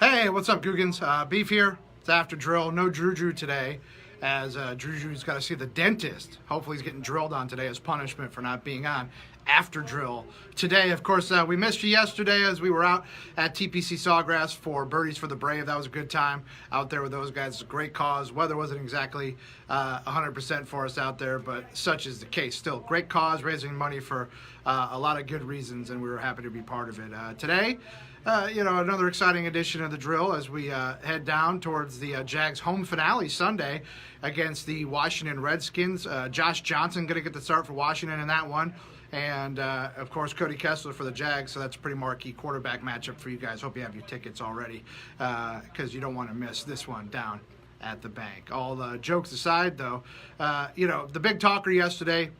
Hey, what's up, Googans? Beef here. It's after drill. No Drew today, as Drew's got to see the dentist. Hopefully he's getting drilled on today as punishment for not being on after drill today. Of course, we missed you yesterday as we were out at TPC Sawgrass for Birdies for the Brave. That was a good time out there with those guys. It's a great cause. Weather wasn't exactly 100% for us out there, but such is the case. Still, great cause, raising money for a lot of good reasons, and we were happy to be part of it. Today, another exciting edition of the drill as we head down towards the Jags home finale Sunday against the Washington Redskins. Josh Johnson going to get the start for Washington in that one. And, of course, Cody Kessler for the Jags, so that's a pretty marquee quarterback matchup for you guys. Hope you have your tickets already because you don't want to miss this one down at the bank. All the jokes aside, though, the big talker yesterday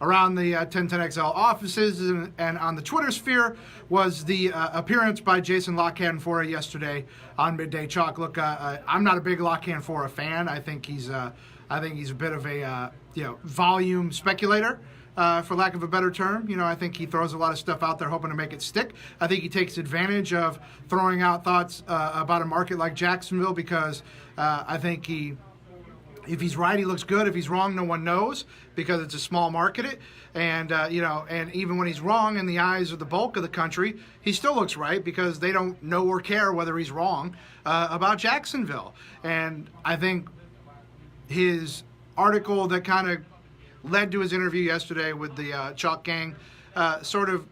around the 1010XL offices and on the Twitter sphere was the appearance by Jason La Canfora yesterday on Midday Chalk. Look, I'm not a big La Canfora fan. I think he's a bit of a volume speculator. For lack of a better term, I think he throws a lot of stuff out there hoping to make it stick. I think he takes advantage of throwing out thoughts about a market like Jacksonville because I think if he's right, he looks good. If he's wrong, no one knows because it's a small market. And, and even when he's wrong in the eyes of the bulk of the country, he still looks right because they don't know or care whether he's wrong about Jacksonville. And I think his article that kind of led to his interview yesterday with the Chalk Gang sort of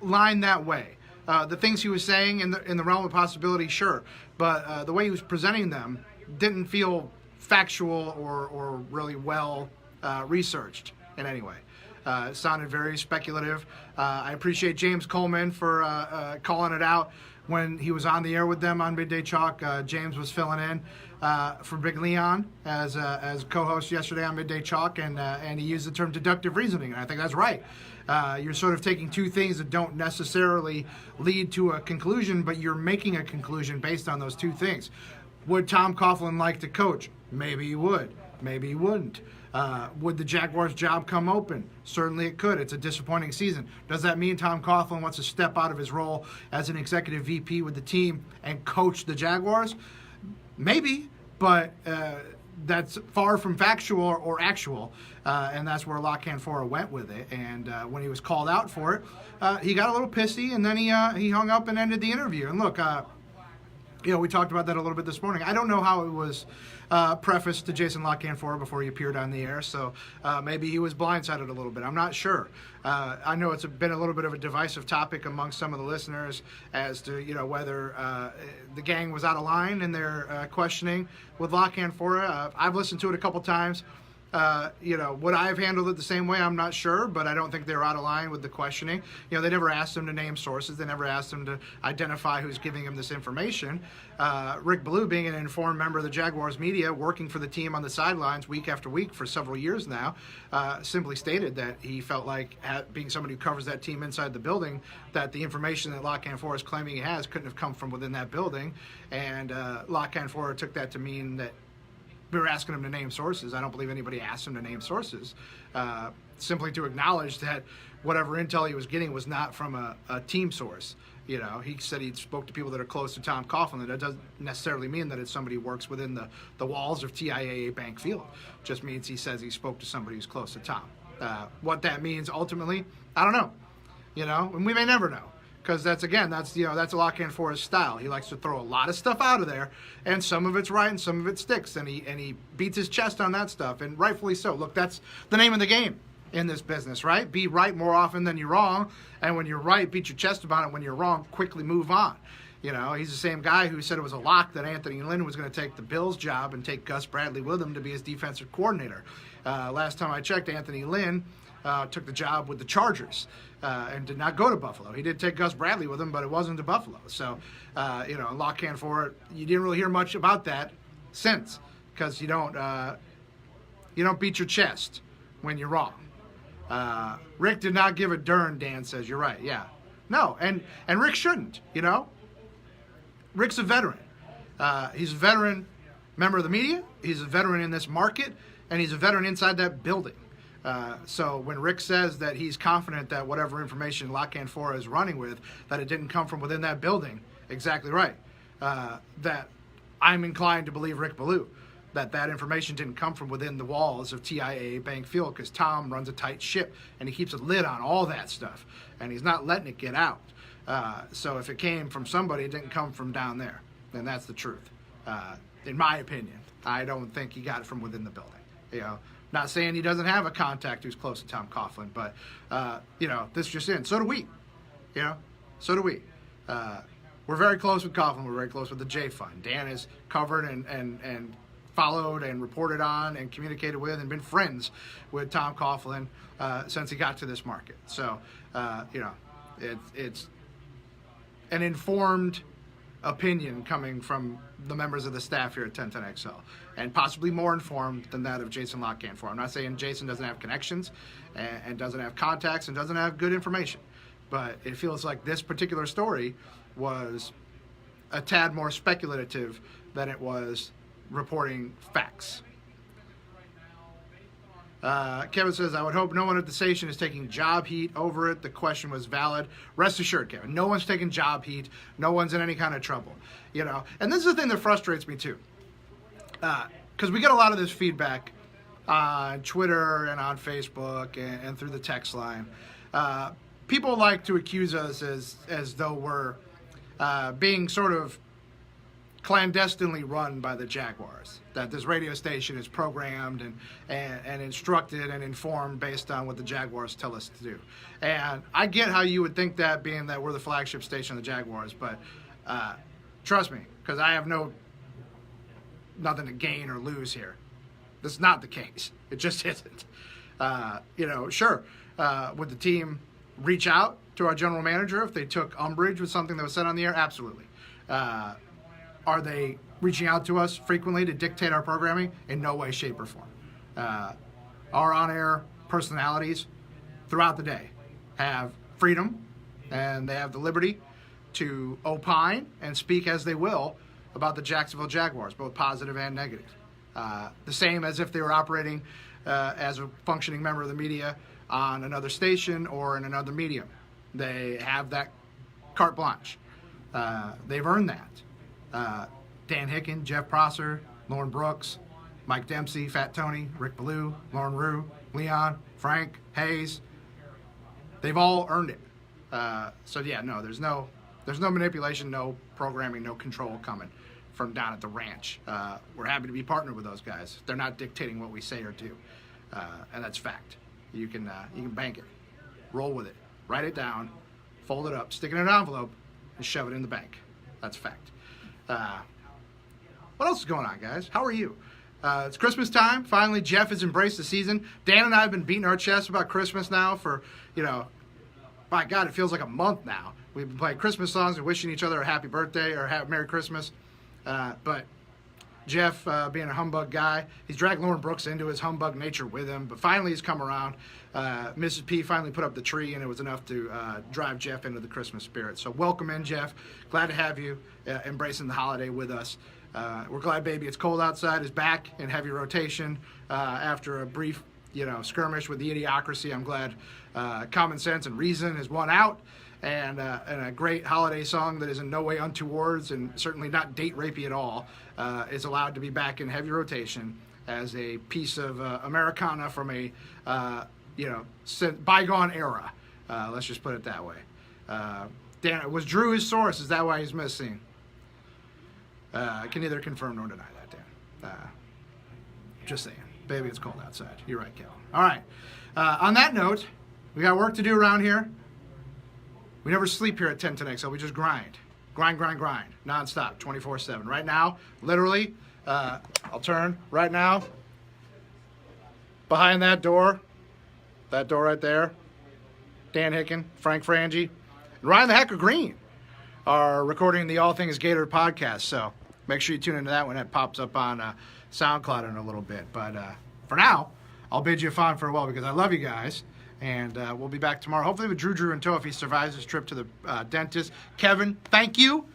lined that way. The things he was saying in the realm of possibility, sure, but the way he was presenting them didn't feel factual or really well researched in any way. It sounded very speculative. I appreciate James Coleman for calling it out when he was on the air with them on Midday Chalk. James was filling in for Big Leon as co-host yesterday on Midday Chalk, and he used the term deductive reasoning, and I think that's right. You're sort of taking two things that don't necessarily lead to a conclusion, but you're making a conclusion based on those two things. Would Tom Coughlin like to coach? Maybe he would. Maybe he wouldn't. Would the Jaguars' job come open? Certainly it could. It's a disappointing season. Does that mean Tom Coughlin wants to step out of his role as an executive VP with the team and coach the Jaguars? Maybe, but that's far from factual or actual, and that's where La Canfora went with it. And when he was called out for it, he got a little pissy, and then he hung up and ended the interview. And look, we talked about that a little bit this morning. I don't know how it was prefaced to Jason La Canfora before he appeared on the air, so maybe he was blindsided a little bit. I'm not sure. I know it's been a little bit of a divisive topic among some of the listeners as to whether the gang was out of line in their questioning with La Canfora. I've listened to it a couple times. Would I have handled it the same way? I'm not sure, but I don't think they were out of line with the questioning. They never asked him to name sources. They never asked him to identify who's giving him this information. Rick Ballou, being an informed member of the Jaguars media, working for the team on the sidelines week after week for several years now, simply stated that he felt like, being somebody who covers that team inside the building, that the information that La Canfora is claiming he has couldn't have come from within that building. And La Canfora took that to mean that we were asking him to name sources. I don't believe anybody asked him to name sources. Simply to acknowledge that whatever intel he was getting was not from a team source. He said he spoke to people that are close to Tom Coughlin. That doesn't necessarily mean that it's somebody who works within the walls of TIAA Bank Field. Just means he says he spoke to somebody who's close to Tom. What that means ultimately, I don't know. And we may never know. Because that's La Canfora's style. He likes to throw a lot of stuff out of there, and some of it's right and some of it sticks, and he beats his chest on that stuff, and rightfully so. Look, that's the name of the game in this business, right? Be right more often than you're wrong, and when you're right, beat your chest about it. When you're wrong, quickly move on. He's the same guy who said it was a lock that Anthony Lynn was going to take the Bills' job and take Gus Bradley with him to be his defensive coordinator. Last time I checked, Anthony Lynn took the job with the Chargers and did not go to Buffalo. He did take Gus Bradley with him, but it wasn't to Buffalo. So, La Canfora, you didn't really hear much about that since, because you don't beat your chest when you're wrong. Rick did not give a darn, Dan says. You're right, yeah. No, and Rick shouldn't, Rick's a veteran. He's a veteran member of the media. He's a veteran in this market, and he's a veteran inside that building. So when Rick says that he's confident that whatever information La Canfora is running with, that it didn't come from within that building, exactly right. that I'm inclined to believe Rick Ballou, that information didn't come from within the walls of TIAA Bank Field, because Tom runs a tight ship and he keeps a lid on all that stuff, and he's not letting it get out. So if it came from somebody, it didn't come from down there, and that's the truth. In my opinion, I don't think he got it from within the building. You know, not saying he doesn't have a contact who's close to Tom Coughlin, but you know, this just in. So do we. You know, so do we. We're very close with Coughlin. We're very close with the J Fund. Dan has covered and followed and reported on and communicated with and been friends with Tom Coughlin since he got to this market. So, you know, it's an informed opinion coming from the members of the staff here at 1010XL, and possibly more informed than that of Jason Lockcanfor. I'm not saying Jason doesn't have connections and doesn't have contacts and doesn't have good information, but it feels like this particular story was a tad more speculative than it was reporting facts. Kevin says, I would hope no one at the station is taking job heat over it. The question was valid. Rest assured, Kevin, no one's taking job heat. No one's in any kind of trouble. You know, and this is the thing that frustrates me too. Because we get a lot of this feedback on Twitter and on Facebook and through the text line. People like to accuse us as though we're being sort of clandestinely run by the Jaguars, that this radio station is programmed and instructed and informed based on what the Jaguars tell us to do. And I get how you would think that, being that we're the flagship station of the Jaguars, but trust me, because I have nothing to gain or lose here. This is not the case. It just isn't. You know, sure, would the team reach out to our general manager if they took umbrage with something that was said on the air? Absolutely. Are they reaching out to us frequently to dictate our programming? In no way, shape, or form. Our on-air personalities throughout the day have freedom, and they have the liberty to opine and speak as they will about the Jacksonville Jaguars, both positive and negative. The same as if they were operating as a functioning member of the media on another station or in another medium. They have that carte blanche. They've earned that. Dan Hicken, Jeff Prosser, Lauren Brooks, Mike Dempsey, Fat Tony, Rick Ballou, Lauren Rue, Leon, Frank, Hayes. They've all earned it. So yeah, no, there's no manipulation, no programming, no control coming from down at the ranch. We're happy to be partnered with those guys. They're not dictating what we say or do, and that's fact. You can bank it, roll with it, write it down, fold it up, stick it in an envelope, and shove it in the bank. That's fact. What else is going on, guys? How are you? It's Christmas time. Finally, Jeff has embraced the season. Dan and I have been beating our chests about Christmas now for, you know, my God, it feels like a month now. We've been playing Christmas songs and wishing each other a happy birthday or Merry Christmas. But Jeff, being a humbug guy, he's dragged Lauren Brooks into his humbug nature with him. But finally, he's come around. Mrs. P finally put up the tree, and it was enough to drive Jeff into the Christmas spirit. So welcome in, Jeff. Glad to have you embracing the holiday with us. We're glad Baby It's Cold Outside is back in heavy rotation after a brief, skirmish with the Idiocracy. I'm glad Common Sense and Reason has won out, and a great holiday song that is in no way untowards and certainly not date rapey at all is allowed to be back in heavy rotation as a piece of Americana from a bygone era. Let's just put it that way. Dan, was Drew his source? Is that why he's missing? I can neither confirm nor deny that, Dan. Just saying. Baby, it's cold outside. You're right, Kel. All right. On that note, we got work to do around here. We never sleep here at 1010XL. We just grind. Grind, nonstop, 24/7. Right now, literally, I'll turn. Right now, behind that door right there, Dan Hicken, Frank Frangie, and Ryan the Hacker Green are recording the All Things Gator podcast. So make sure you tune into that when it pops up on SoundCloud in a little bit. But for now, I'll bid you a fond farewell because I love you guys. And we'll be back tomorrow, hopefully with Drew in tow if he survives his trip to the dentist. Kevin, thank you.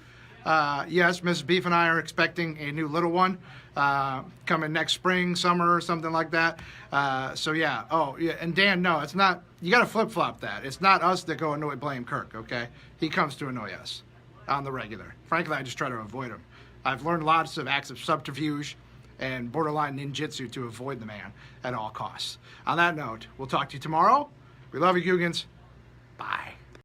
Yes, Mrs. Beef and I are expecting a new little one coming next spring, summer, or something like that. So, yeah. Oh, yeah. And Dan, no, it's not. You got to flip-flop that. It's not us that go blame Kirk, okay? He comes to annoy us. on the regular. Frankly, I just try to avoid him. I've learned lots of acts of subterfuge and borderline ninjutsu to avoid the man at all costs. On that note, we'll talk to you tomorrow. We love you, Googans.